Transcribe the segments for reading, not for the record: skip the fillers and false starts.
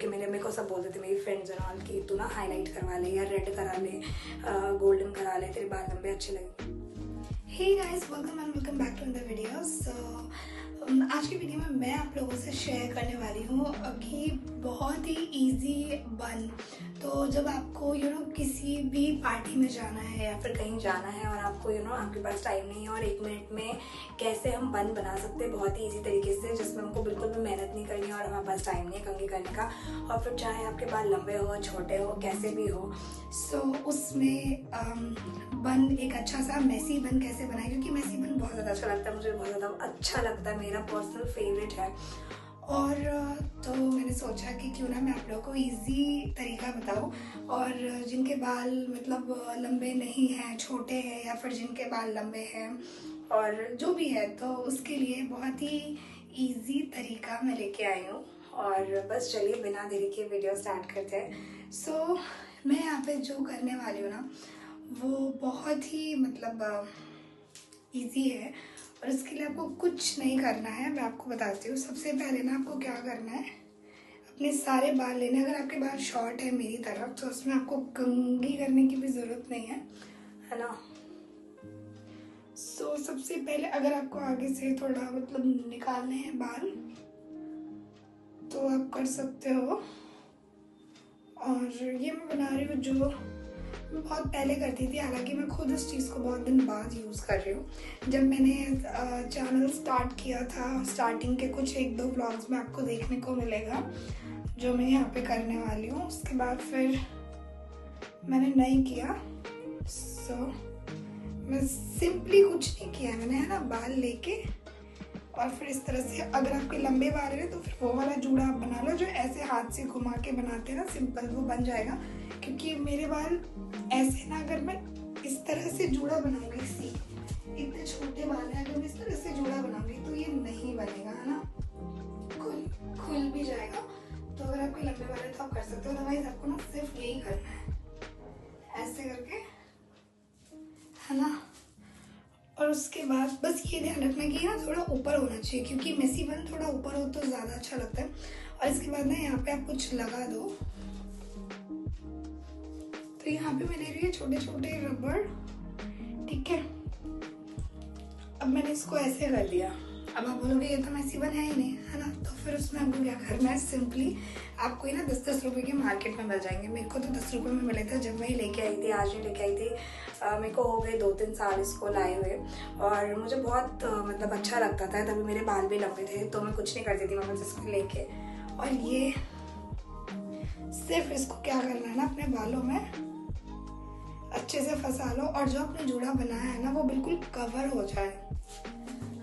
कि मेरे को सब बोलते थे मेरी फ्रेंड्स और ऑल कि तू ना हाईलाइट करवा ले या रेड करा ले, गोल्डन करा ले, तेरे बाल लंबे अच्छे लगेंगे। Hey guys, welcome and welcome back to the video. आज की वीडियो में मैं आप लोगों से शेयर करने वाली हूँ कि बहुत ही इजी बन। तो जब आपको किसी भी पार्टी में जाना है या फिर कहीं जाना है और आपको आपके पास टाइम नहीं है और 1 मिनट में कैसे हम बन बना सकते हैं बहुत ही इजी तरीके से, जिसमें हमको बिल्कुल भी मेहनत नहीं करनी है और हमारे पास टाइम नहीं है कंघी करने का, और फिर चाहे आपके बाल लंबे हो छोटे हो कैसे भी हो। उसमें बन एक अच्छा सा मेसी बन कैसे बनाए, क्योंकि मेसी बन बहुत ज़्यादा अच्छा लगता है, मुझे बहुत ज़्यादा अच्छा लगता है, मेरा पर्सनल फेवरेट है। और तो मैंने सोचा कि क्यों ना मैं आप लोगों को इजी तरीका बताऊं, और जिनके बाल मतलब लंबे नहीं हैं, छोटे हैं, या फिर जिनके बाल लंबे हैं और जो भी है, तो उसके लिए बहुत ही इजी तरीका मैं लेके आई हूँ। और बस चलिए बिना देरी के वीडियो स्टार्ट करते हैं। मैं यहाँ पे जो करने वाली हूँ ना वो बहुत ही मतलब इजी है, और इसके लिए आपको कुछ नहीं करना है। मैं आपको बताती हूँ। सबसे पहले ना आपको क्या करना है, अपने सारे बाल लेने। अगर आपके बाल शॉर्ट है मेरी तरफ तो उसमें आपको कंघी करने की भी ज़रूरत नहीं है ना। सबसे पहले अगर आपको आगे से थोड़ा मतलब निकालने हैं बाल तो आप कर सकते हो। और ये मैं बना रही हूँ जो मैं बहुत पहले करती थी, हालांकि मैं खुद इस चीज़ को बहुत दिन बाद यूज़ कर रही हूँ। जब मैंने चैनल स्टार्ट किया था, स्टार्टिंग के कुछ 1-2 व्लॉग्स में आपको देखने को मिलेगा जो मैं यहाँ पे करने वाली हूँ। उसके बाद फिर मैंने नहीं किया। मैं सिंपली कुछ नहीं किया मैंने, है ना, बाल लेके और फिर इस तरह से, अगर आपके लंबे बाल है तो फिर वो वाला जूड़ा आप बना लो जो ऐसे हाथ से घुमा के बनाते हैं ना, सिंपल, वो बन जाएगा। क्योंकि मेरे बाल ऐसे ना, अगर मैं इस तरह से जूड़ा बनाऊंगी, इतने छोटे बाल हैं, अगर मैं इस तरह से जूड़ा बनाऊंगी तो ये नहीं बनेगा, है ना, खुल भी जाएगा। तो अगर आपके लंबे बाल है तो आप कर सकते हो, अदरवाइज आपको ना सिर्फ यही करना है, ऐसे करके, है ना। और उसके बाद बस ये ध्यान रखना कि ना थोड़ा ऊपर होना चाहिए, क्योंकि मेसी बन थोड़ा ऊपर हो तो ज़्यादा अच्छा लगता है। और इसके बाद ना यहाँ पे आप कुछ लगा दो। तो यहाँ पे मैं ले रही हूँ छोटे छोटे रबड़, ठीक है। अब मैंने इसको ऐसे कर दिया। अब आप बोलोगे ये तो मेसी बन है ही नहीं, है ना, तो फिर उसमें आपको क्या करना है, सिंपली आपको ना 10-10 रुपये के मार्केट में मिल जाएंगे। मेरे को तो 10 रुपये में मिले थे जब मैं ही लेके आई थी, आज ही लेके आई थी। मेरे को हो गए 2-3 साल इसको लाए हुए, और मुझे बहुत मतलब अच्छा लगता था। तभी मेरे बाल भी लंबे थे तो मैं कुछ नहीं करती थी, मैं इसको लेके। और ये सिर्फ इसको क्या करना है ना, अपने बालों में अच्छे से फंसा लो, और जो आपने जूड़ा बनाया है ना वो बिल्कुल कवर हो जाए,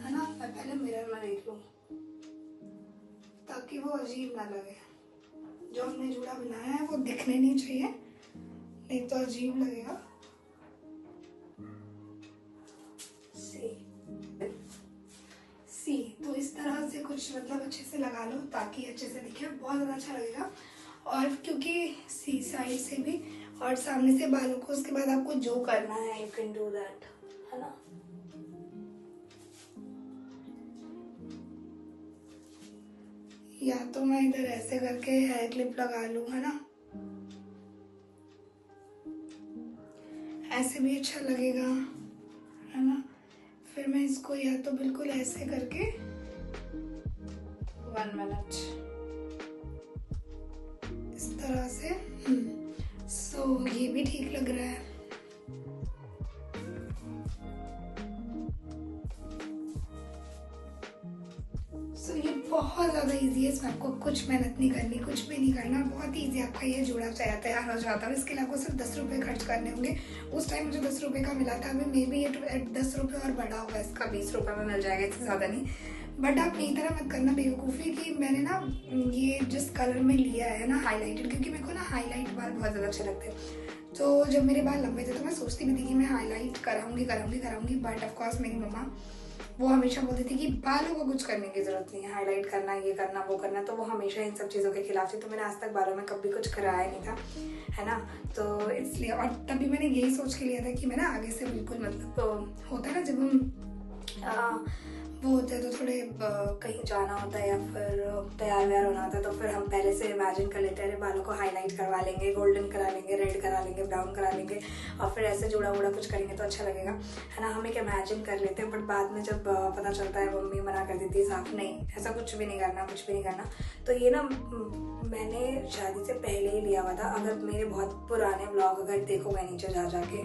है ना। मैं पहले मिरर में देख लूँ ताकि वो अजीब ना लगे। जो हमने जूड़ा बनाया है वो दिखने नहीं चाहिए, नहीं तो अजीब लगेगा। तो इस तरह से कुछ मतलब अच्छे से लगा लो ताकि अच्छे से दिखे, बहुत ज़्यादा अच्छा लगेगा। और क्योंकि साइड से भी और सामने से बालों को, उसके बाद आपको जो करना है यू कैन डू दैट, है ना। या तो मैं इधर ऐसे करके हेयर क्लिप लगा लूँ, है ना, ऐसे भी अच्छा लगेगा, है ना। फिर मैं इसको या तो बिल्कुल ऐसे करके 1 मिनट इस तरह से, ये भी ठीक लग रहा है। ये बहुत ज़्यादा इजी है, इसमें आपको कुछ मेहनत नहीं करनी, कुछ भी नहीं करना, बहुत ही ईजी। आपका ये जूड़ा तैयार हो जाता है। इसके लिए आपको सिर्फ 10 रुपये खर्च करने होंगे। उस टाइम मुझे 10 रुपये का मिला था, अभी मे बी ये 10 रुपये और बड़ा होगा, इसका 20 रुपये में मिल जाएगा, इससे ज़्यादा नहीं। बट आप मेरी तरह मत करना बेवकूफ़ी कि मैंने ना ये जिस कलर में लिया है ना हाईलाइटेड, क्योंकि मेरे को ना हाईलाइट बाल बहुत ज़्यादा अच्छे लगते हैं। तो जब मेरे बाल लंबे थे तो मैं सोचती भी थी कि मैं हाईलाइट कराऊंगी, बट ऑफकोर्स मेरी मम्मा वो हमेशा बोलती थी कि बालों को कुछ करने की ज़रूरत नहीं है, हाईलाइट करना, ये करना, वो करना। तो वो हमेशा इन सब चीज़ों के खिलाफ थी, तो मैंने आज तक बालों में कभी कुछ कराया नहीं था, है ना। तो इसलिए, और तभी मैंने यही सोच के लिया था कि मैं ना आगे से बिल्कुल मतलब होता है ना जब हम वो होते हैं तो थोड़े कहीं जाना होता है या फिर तैयार व्यार होना होता है, तो फिर हम पहले से इमेजिन कर लेते हैं, अरे बालों को हाईलाइट करवा लेंगे, गोल्डन करा लेंगे, रेड करा लेंगे, ब्राउन करा लेंगे और फिर ऐसे जुड़ा वूड़ा कुछ करेंगे तो अच्छा लगेगा, है ना। हम एक इमेजिन कर लेते हैं, बट बाद में जब पता चलता है मम्मी मना कर देती है साफ, नहीं ऐसा कुछ भी नहीं करना, कुछ भी नहीं करना। तो ये ना मैंने शादी से पहले ही लिया हुआ था। अगर मेरे बहुत पुराने व्लॉग अगर देखोगे नीचे जा जाके,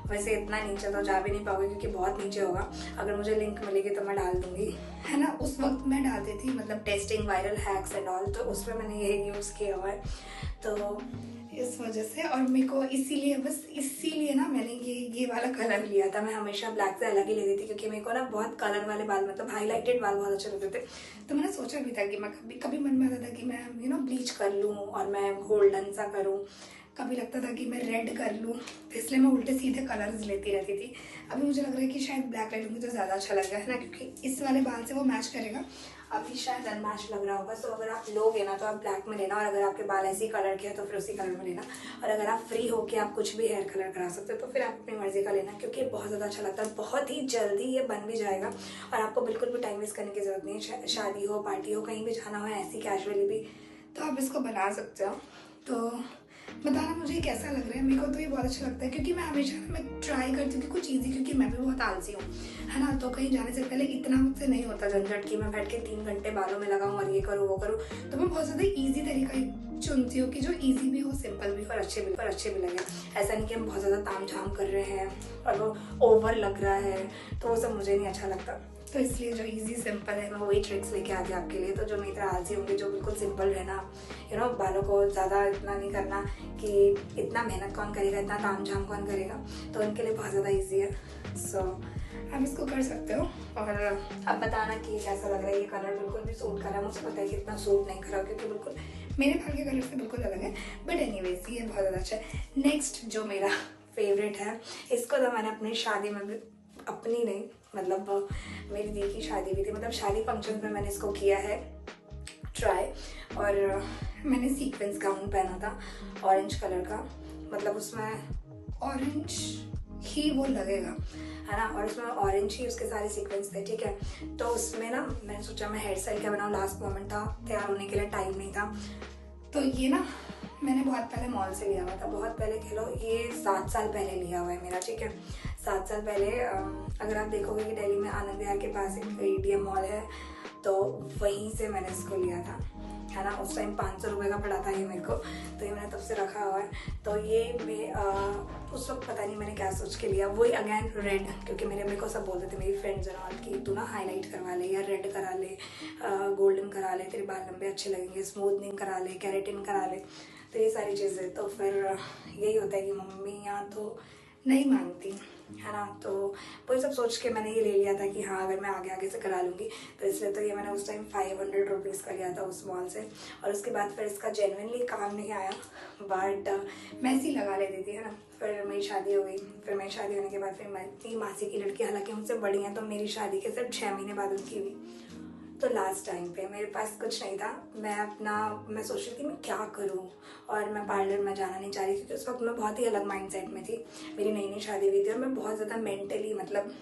वैसे इतना नीचे तो जा भी नहीं पाओगे क्योंकि बहुत नीचे होगा, अगर मुझे लिंक मिलेगी तो मैं डाल दूंगी, है ना। उस वक्त मैं डालती थी मतलब testing viral hacks and all, तो उसमें मैंने यही यूज़ किया हुआ है, तो इस वजह से। और मेरे को इसीलिए, बस इसीलिए ना मैंने ये वाला कलर लिया था। मैं हमेशा ब्लैक से अलग ही लेती थी क्योंकि मेरे को ना बहुत कलर वाले बाल, मतलब हाईलाइटेड बाल बहुत अच्छे लगते थे। तो मैंने सोचा भी था कि मैं कभी मन में आता था कि मैं ब्लीच कर लूँ और मैं गोल्डन सा करूँ, कभी लगता था कि मैं रेड कर लूँ, तो इसलिए मैं उल्टे सीधे कलर्स लेती रहती थी। अभी मुझे लग रहा है कि शायद ब्लैक ले लूँगी तो ज़्यादा अच्छा लगेगा, है ना, क्योंकि इस वाले बाल से वो मैच करेगा। अभी शायद अनमैच लग रहा होगा, तो अगर आप लोगे ना तो आप ब्लैक में लेना, और अगर आपके बाल ऐसे ही कलर के हैं तो फिर उसी कलर में लेना। और अगर आप फ्री हो के आप कुछ भी हेयर कलर करा सकते हो तो फिर आप अपनी मर्जी का लेना, क्योंकि बहुत ज़्यादा अच्छा लगता है। बहुत ही जल्दी ये बन भी जाएगा और आपको बिल्कुल भी टाइम वेस्ट करने की ज़रूरत नहीं है। शादी हो, पार्टी हो, कहीं भी जाना हो, ऐसी कैजुअली भी तो आप इसको बना सकते हो। तो बताना मुझे कैसा लग रहा है। मेरे को तो ये बहुत अच्छा लगता है क्योंकि मैं हमेशा मैं ट्राई करती हूँ कि कुछ ईजी, क्योंकि मैं भी बहुत आलसी हूँ, है ना। तो कहीं जाने से पहले इतना मुझसे नहीं होता झंझट कि मैं बैठ के 3 घंटे बालों में लगाऊँ और ये करूँ वो करूँ। तो मैं बहुत ज़्यादा ईजी तरीका चुनती हूँ कि जो ईजी भी हो, सिंपल भी हो और अच्छे भी लगे। ऐसा नहीं कि हम बहुत ज़्यादा ताम झाम कर रहे हैं और वो ओवर लग रहा है, तो वो सब मुझे नहीं अच्छा लगता। तो इसलिए जो इजी सिंपल है मैं वही ट्रिक्स लेके आती हूँ आपके लिए। तो जो मेरी तरह आलसी होंगे, जो बिल्कुल सिंपल रहना, बालों को ज़्यादा इतना नहीं करना कि इतना मेहनत कौन करेगा, इतना ताम झाम कौन करेगा, तो उनके लिए बहुत ज़्यादा ईजी है। सो आप इसको कर सकते हो। और अब बताना कि कैसा लग रहा है। ये कलर बिल्कुल भी सूट करा, मुझे पता है कि इतना सूट नहीं करा क्योंकि बिल्कुल मेरे बाल के कलर से बिल्कुल अलग है, बट एनीवेज ये बहुत ज़्यादा अच्छा है। नेक्स्ट जो मेरा फेवरेट है, इसको तो मैंने अपनी शादी में भी, अपनी नहीं मतलब मेरी दी की शादी भी थी, मतलब शादी फंक्शन में मैंने इसको किया है ट्राई। और मैंने सीक्वेंस गाउन पहना था ऑरेंज कलर का, मतलब उसमें ऑरेंज ही वो लगेगा, है ना, और उसमें ऑरेंज ही उसके सारे सीक्वेंस थे, ठीक है। तो उसमें ना मैंने सोचा मैं हेयर स्टाइल क्या बनाऊँ, लास्ट मोमेंट था, तैयार होने के लिए टाइम नहीं था। तो ये ना मैंने बहुत पहले मॉल से लिया हुआ था, बहुत पहले कह लो, ये 7 साल पहले लिया हुआ है मेरा, ठीक है। 7 साल पहले अगर आप देखोगे कि दिल्ली में आनंद विहार के पास एक EDM मॉल है, तो वहीं से मैंने इसको लिया था, है ना। उस टाइम 500 रुपये का पड़ा था ये मेरे को, तो ये मैंने तब से रखा हुआ है। तो ये मैं उस वक्त पता नहीं मैंने क्या सोच के लिया, वही अगेन रेड, क्योंकि मेरे को सब बोलते थे मेरी फ्रेंड्स एंड ऑल कि तू ना हाईलाइट करवा ले या रेड करा ले, गोल्डन करा ले, तेरे बाल लंबे अच्छे लगेंगे, स्मूथनिंग करा ले, केराटिन करा ले, तो ये सारी चीज़ें। तो फिर यही होता है कि मम्मी यहाँ तो नहीं मानती, है ना। तो वही सब सोच के मैंने ये ले लिया था कि हाँ अगर मैं आगे से करा लूँगी, तो इसलिए तो ये मैंने उस टाइम 500 रुपीज़ का लिया था उस मॉल से। और उसके बाद फिर इसका जेन्युइनली काम नहीं आया, बट मैं ऐसी लगा लेती थी, है ना। फिर मेरी शादी हो गई, फिर मेरी शादी होने के बाद फिर मेरी मासी की लड़की, हालांकि मुझसे बड़ी हैं, तो मेरी शादी के सिर्फ 6 महीने बाद उनकी हुई। तो लास्ट टाइम पे मेरे पास कुछ नहीं था, मैं सोच रही थी मैं क्या करूं, और मैं पार्लर में जाना नहीं चाह रही क्योंकि उस वक्त मैं बहुत ही अलग माइंडसेट में थी। मेरी नई शादी हुई थी और मैं बहुत ज़्यादा मेंटली मतलब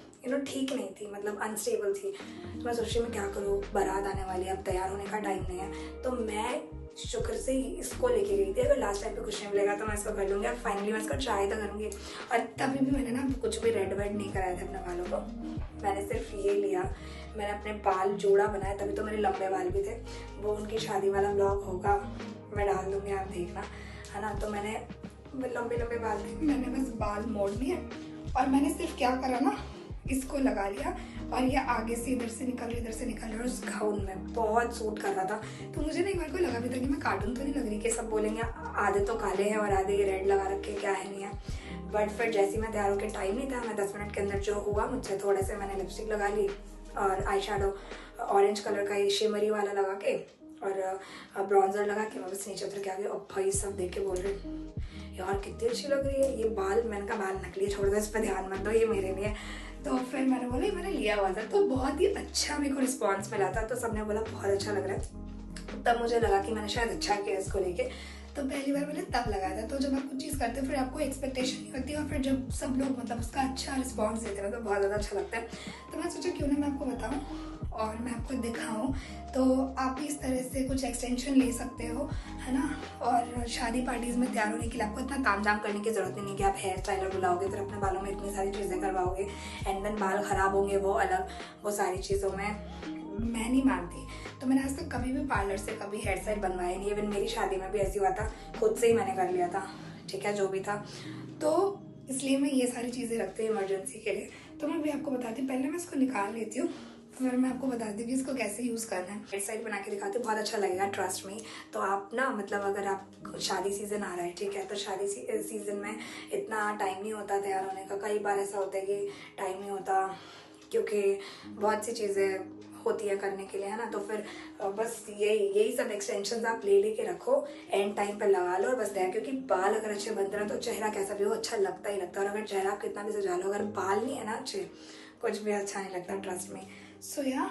ठीक नहीं थी, मतलब अनस्टेबल थी। तो मैं सोच रही मैं क्या करूँ, बारात आने वाली है, अब तैयार होने का टाइम नहीं है। तो मैं शुक्र से इसको लेके गई थी, अगर लास्ट टाइम पे कुछ नहीं मिलेगा तो मैं इसको कर लूँगी। और फाइनली मैं इसको ट्राई तो करूँगी। और तभी भी मैंने ना कुछ भी रेड वेड नहीं कराया था अपने बालों को, मैंने सिर्फ ये लिया, मैंने अपने बाल जोड़ा बनाया, तभी तो मेरे लंबे बाल भी थे। वो उनकी शादी वाला व्लॉग होगा, मैं डाल दूँगी, आप देखना, है ना। तो मैंने लंबे बाल थे, मैंने बस बाल मोड़ लिए और मैंने सिर्फ क्या करा ना, इसको लगा लिया और ये आगे से इधर से निकल रहा है। उस गाउन में बहुत सूट कर रहा था। तो मुझे ना एक बार को लगा भी था कि मैं कार्टून तो नहीं लग रही, कि सब बोलेंगे आधे तो काले हैं और आधे ये रेड लगा रखे, क्या है नहीं है। बट फिर जैसे मैं तैयार होकर, टाइम नहीं था, मैं 10 मिनट के अंदर जो हुआ मुझसे, थोड़े से मैंने लिपस्टिक लगा ली और आई शेडो ऑरेंज कलर का ये शिमरी वाला लगा के और ब्रॉन्जर लगा के मैं बस नीचे उतर के आ गई। और भाई सब देख के बोल रहे यार कितनी अच्छी लग रही है ये बाल। मैंने कहा बाल नकली है, छोड़ दो, इस पर ध्यान मत दो, ये मेरे लिए। तो फिर मैंने बोला ये मैंने लिया हुआ था, तो बहुत ही अच्छा मेरे को रिस्पॉन्स मिला था। तो सबने बोला बहुत अच्छा लग रहा है। तब मुझे लगा कि मैंने शायद अच्छा किया इसको लेके। तो पहली बार मैंने तब लगाया था। तो जब आप कुछ चीज़ करते हो फिर आपको एक्सपेक्टेशन नहीं होती, और फिर जब सब लोग मतलब उसका अच्छा रिस्पॉन्स देते हैं तो बहुत ज़्यादा अच्छा लगता है। तो मैं सोचा क्यों ना मैं आपको बताऊँ और मैं आपको दिखाऊं, तो आप भी इस तरह से कुछ एक्सटेंशन ले सकते हो, है ना। और शादी पार्टीज़ में तैयार होने के लिए आपको इतना तामझाम करने की ज़रूरत नहीं कि आप हेयर स्टाइलर बुलाओगे फिर अपने बालों में इतनी सारी चीज़ें करवाओगे एंड देन बाल ख़राब होंगे, वो अलग, वो सारी चीज़ों में मैं नहीं मानती। तो मैंने आज तक कभी भी पार्लर से कभी हेयर स्टाइल बनवाया नहीं। इवन मेरी शादी में भी ऐसी हुआ था, खुद से ही मैंने कर लिया था, ठीक है, जो भी था। तो इसलिए मैं ये सारी चीज़ें रखती हूँ इमरजेंसी के लिए। तो मैं भी आपको बताती हूँ, पहले मैं इसको निकाल लेती हूँ, फिर मैं आपको बताती हूँ कि इसको कैसे यूज़ करना है। हेयर स्टाइल बना के दिखाती हूँ, बहुत अच्छा लगेगा, ट्रस्ट मी। तो आप ना मतलब अगर आप शादी सीज़न आ रहा है, ठीक है, तो शादी सीज़न में इतना टाइम नहीं होता तैयार होने का। कई बार ऐसा होता है कि टाइम नहीं होता क्योंकि बहुत सी चीज़ें होती है करने के लिए, है ना। तो फिर बस यही सब एक्सटेंशन आप लेके रखो, एंड टाइम पर लगा लो और बस तैयार। क्योंकि बाल अगर अच्छे बनते हैं तो चेहरा कैसा भी हो अच्छा लगता ही लगता है। और अगर चेहरा आप कितना भी सजा लो, अगर बाल नहीं है ना अच्छे, कुछ भी अच्छा नहीं लगता, ट्रस्ट में। सो या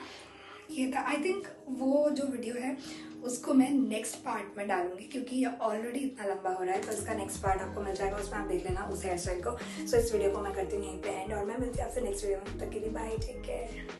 ये था। आई थिंक वो जो वीडियो है उसको मैं नेक्स्ट पार्ट में डालूंगी, क्योंकि ये ऑलरेडी इतना लंबा हो रहा है। तो इसका नेक्स्ट पार्ट आपको मिल जाएगा, उसमें आप देख लेना उस हेयर स्टाइल को। सो इस वीडियो को मैं करती हूँ यहीं पे एंड, और मैं मिलती हूँ आपसे नेक्स्ट वीडियो में। तब तक के लिए बाय, टेक केयर।